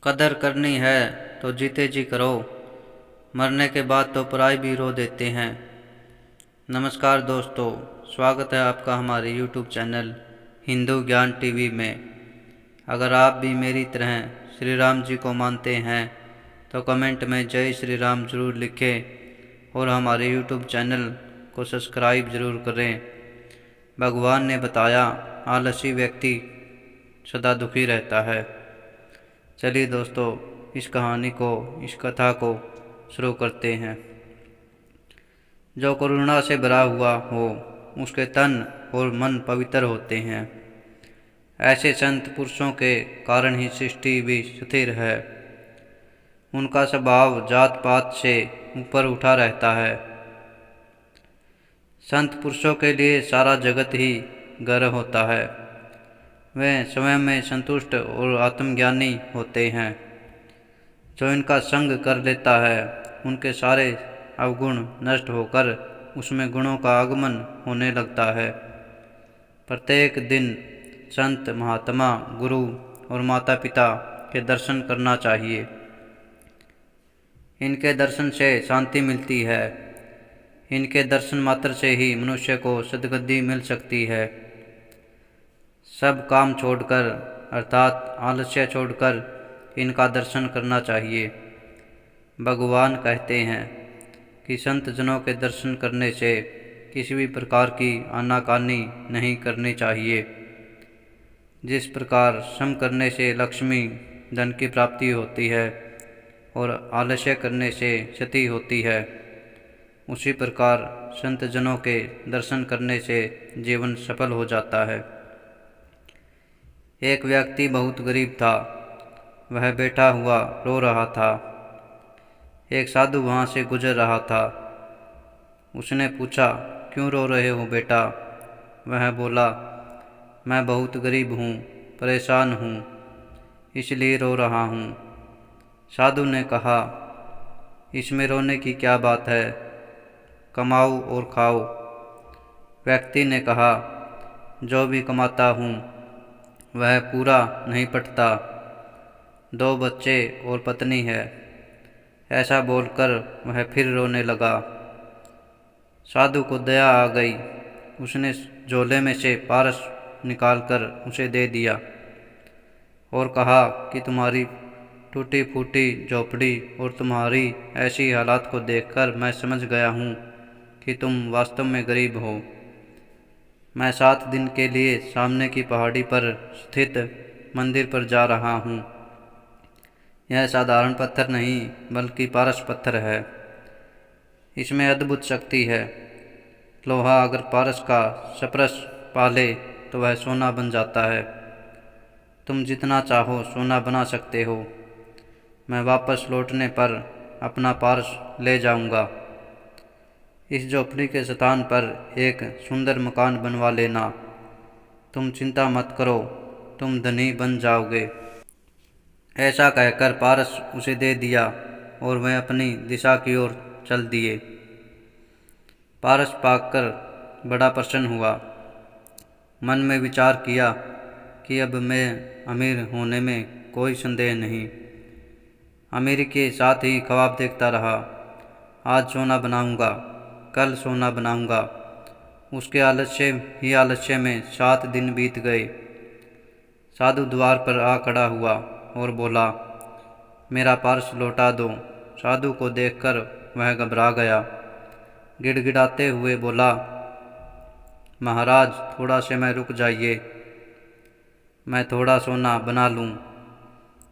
कदर करनी है तो जीते जी करो, मरने के बाद तो पराई भी रो देते हैं। नमस्कार दोस्तों, स्वागत है आपका हमारे YouTube चैनल हिंदू ज्ञान टीवी में। अगर आप भी मेरी तरह श्री राम जी को मानते हैं तो कमेंट में जय श्री राम ज़रूर लिखें और हमारे YouTube चैनल को सब्सक्राइब ज़रूर करें। भगवान ने बताया, आलसी व्यक्ति सदा दुखी रहता है। चलिए दोस्तों, इस कहानी को, इस कथा को शुरू करते हैं। जो करुणा से भरा हुआ हो उसके तन और मन पवित्र होते हैं। ऐसे संत पुरुषों के कारण ही सृष्टि भी स्थिर है। उनका स्वभाव जात पात से ऊपर उठा रहता है। संत पुरुषों के लिए सारा जगत ही घर होता है। वे स्वयं में संतुष्ट और आत्मज्ञानी होते हैं। जो इनका संग कर लेता है उनके सारे अवगुण नष्ट होकर उसमें गुणों का आगमन होने लगता है। प्रत्येक दिन संत, महात्मा, गुरु और माता पिता के दर्शन करना चाहिए। इनके दर्शन से शांति मिलती है। इनके दर्शन मात्र से ही मनुष्य को सद्गति मिल सकती है। सब काम छोड़कर अर्थात आलस्य छोड़कर इनका दर्शन करना चाहिए। भगवान कहते हैं कि संत जनों के दर्शन करने से किसी भी प्रकार की आनाकानी नहीं करनी चाहिए। जिस प्रकार श्रम करने से लक्ष्मी धन की प्राप्ति होती है और आलस्य करने से क्षति होती है, उसी प्रकार संत जनों के दर्शन करने से जीवन सफल हो जाता है। एक व्यक्ति बहुत गरीब था। वह बैठा हुआ रो रहा था। एक साधु वहाँ से गुजर रहा था। उसने पूछा, क्यों रो रहे हो बेटा? वह बोला, मैं बहुत गरीब हूँ, परेशान हूँ, इसलिए रो रहा हूँ। साधु ने कहा, इसमें रोने की क्या बात है, कमाओ और खाओ। व्यक्ति ने कहा, जो भी कमाता हूँ वह पूरा नहीं पटता, 2 बच्चे और पत्नी है। ऐसा बोलकर वह फिर रोने लगा। साधु को दया आ गई। उसने झोले में से पारस निकालकर उसे दे दिया और कहा कि तुम्हारी टूटी फूटी झोपड़ी और तुम्हारी ऐसी हालात को देखकर मैं समझ गया हूँ कि तुम वास्तव में गरीब हो। मैं 7 दिन के लिए सामने की पहाड़ी पर स्थित मंदिर पर जा रहा हूँ। यह साधारण पत्थर नहीं बल्कि पारस पत्थर है। इसमें अद्भुत शक्ति है। लोहा अगर पारस का स्पर्श पा ले तो वह सोना बन जाता है। तुम जितना चाहो सोना बना सकते हो। मैं वापस लौटने पर अपना पारस ले जाऊंगा। इस झोपड़ी के स्थान पर एक सुंदर मकान बनवा लेना। तुम चिंता मत करो, तुम धनी बन जाओगे। ऐसा कहकर पारस उसे दे दिया और वह अपनी दिशा की ओर चल दिए। पारस पाकर बड़ा प्रसन्न हुआ। मन में विचार किया कि अब मैं अमीर होने में कोई संदेह नहीं। अमीरी के साथ ही ख्वाब देखता रहा। आज सोना बनाऊंगा, कल सोना बनाऊंगा। उसके आलस्य में 7 दिन बीत गए। साधु द्वार पर आ खड़ा हुआ और बोला, मेरा पार्स लौटा दो। साधु को देखकर वह घबरा गया। गिड़गिड़ाते हुए बोला, महाराज थोड़ा समय रुक जाइए, मैं थोड़ा सोना बना लूँ।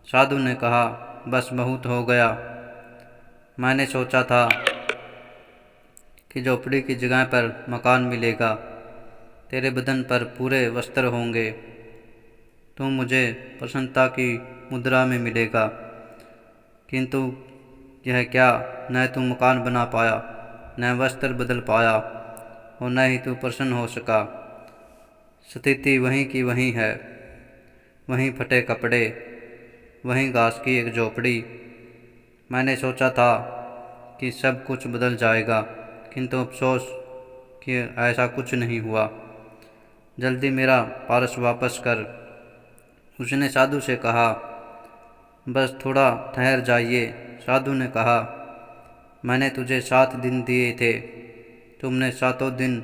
साधु ने कहा, बस बहुत हो गया। मैंने सोचा था कि झोपड़ी की जगह पर मकान मिलेगा, तेरे बदन पर पूरे वस्त्र होंगे, तू मुझे प्रसन्नता की मुद्रा में मिलेगा। किंतु यह क्या, न तू मकान बना पाया, न वस्त्र बदल पाया और न ही तू प्रसन्न हो सका। स्थिति वहीं की वहीं है, वहीं फटे कपड़े, वहीं घास की एक झोपड़ी। मैंने सोचा था कि सब कुछ बदल जाएगा, किंतु अफसोस कि ऐसा कुछ नहीं हुआ। जल्दी मेरा पारस वापस कर। उसने साधु से कहा, बस थोड़ा ठहर जाइए। साधु ने कहा, मैंने तुझे 7 दिन दिए थे, तुमने 7 दिन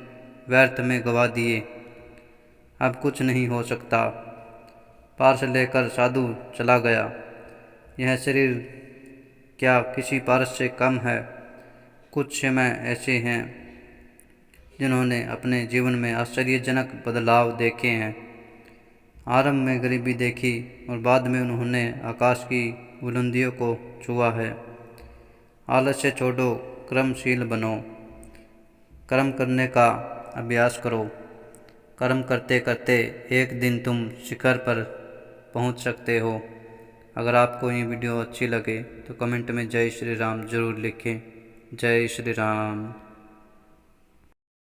व्यर्थ में गवा दिए। अब कुछ नहीं हो सकता। पार्स लेकर साधु चला गया। यह शरीर क्या किसी पारस से कम है? कुछ समय ऐसे हैं जिन्होंने अपने जीवन में आश्चर्यजनक बदलाव देखे हैं। आरंभ में गरीबी देखी और बाद में उन्होंने आकाश की बुलंदियों को छुआ है। आलस्य छोड़ो, कर्मशील बनो। कर्म करने का अभ्यास करो। कर्म करते करते एक दिन तुम शिखर पर पहुंच सकते हो। अगर आपको ये वीडियो अच्छी लगे तो कमेंट में जय श्री राम ज़रूर लिखें। जय श्री राम।